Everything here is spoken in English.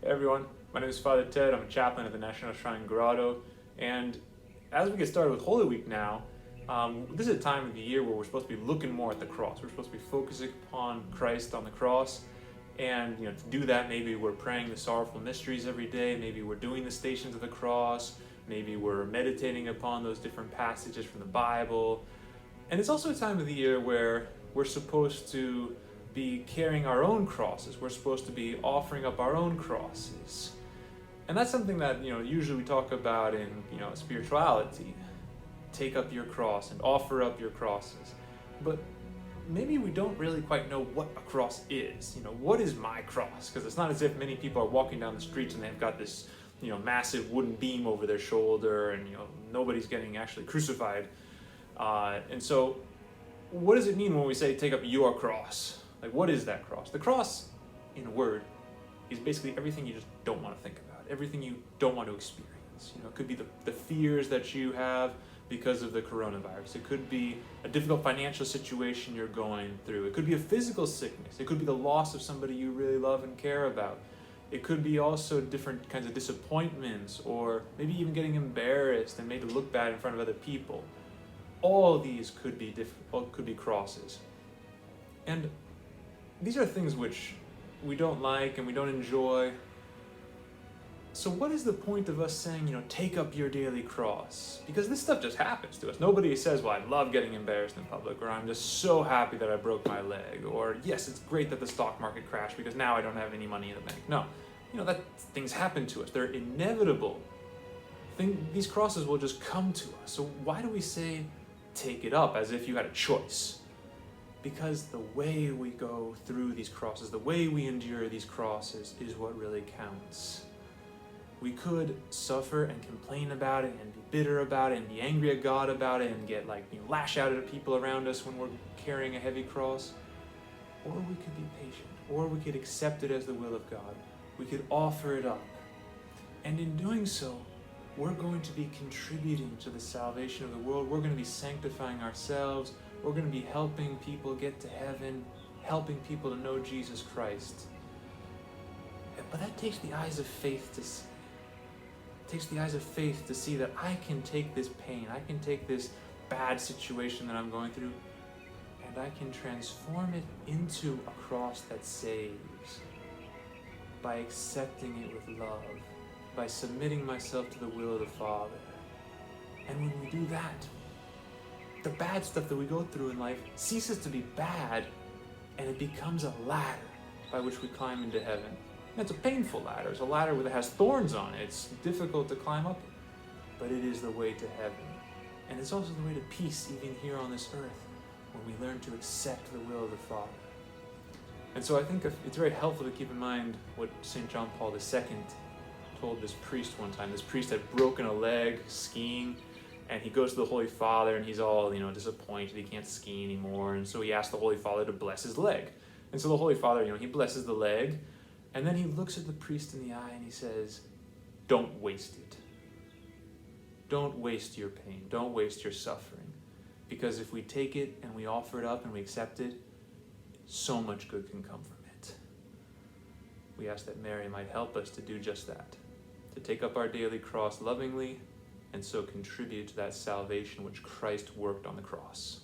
Hey everyone, my name is Father Ted. I'm a chaplain at the National Shrine Grotto, and as we get started with Holy Week now, this is a time of the year where we're supposed to be looking more at the cross. We're supposed to be focusing upon Christ on the cross, and to do that, maybe we're praying the sorrowful mysteries every day. Maybe we're doing the Stations of the Cross. Maybe we're meditating upon those different passages from the Bible. And it's also a time of the year where we're supposed to be carrying our own crosses. We're supposed to be offering up our own crosses. And that's something that, usually we talk about in, spirituality. Take up your cross and offer up your crosses. But maybe we don't really quite know what a cross is. What is my cross? Because it's not as if many people are walking down the streets and they've got this, massive wooden beam over their shoulder and, nobody's getting actually crucified. And so what does it mean when we say take up your cross? Like, what is that cross? The cross, in a word, is basically everything you just don't want to think about, everything you don't want to experience. It could be the fears that you have because of the coronavirus. It could be a difficult financial situation you're going through. It could be a physical sickness. It could be the loss of somebody you really love and care about. It could be also different kinds of disappointments, or maybe even getting embarrassed and made to look bad in front of other people. All of these could be crosses. And these are things which we don't like and we don't enjoy. So what is the point of us saying, take up your daily cross? Because this stuff just happens to us. Nobody says, well, I love getting embarrassed in public, or I'm just so happy that I broke my leg, or yes, it's great that the stock market crashed because now I don't have any money in the bank. No, that things happen to us. They're inevitable. These crosses will just come to us. So why do we say take it up as if you had a choice? Because the way we go through these crosses, the way we endure these crosses is what really counts. We could suffer and complain about it and be bitter about it and be angry at God about it and get lash out at people around us when we're carrying a heavy cross. Or we could be patient, or we could accept it as the will of God. We could offer it up. And in doing so, we're going to be contributing to the salvation of the world. We're going to be sanctifying ourselves. We're going to be helping people get to heaven, helping people to know Jesus Christ. But that takes the eyes of faith to see. It takes the eyes of faith to see that I can take this pain, I can take this bad situation that I'm going through, and I can transform it into a cross that saves by accepting it with love, by submitting myself to the will of the Father. And when we do that, the bad stuff that we go through in life ceases to be bad, and it becomes a ladder by which we climb into heaven. And it's a painful ladder. It's a ladder that has thorns on it. It's difficult to climb up, but it is the way to heaven. And it's also the way to peace even here on this earth, when we learn to accept the will of the Father. And so I think it's very helpful to keep in mind what St. John Paul II told this priest one time. This priest had broken a leg skiing, and he goes to the Holy Father, and he's all, disappointed he can't ski anymore. And so he asks the Holy Father to bless his leg. And so the Holy Father, he blesses the leg, and then he looks at the priest in the eye and he says, don't waste it. Don't waste your pain. Don't waste your suffering. Because if we take it and we offer it up and we accept it, so much good can come from it. We ask that Mary might help us to do just that, to take up our daily cross lovingly, and so contribute to that salvation which Christ worked on the cross.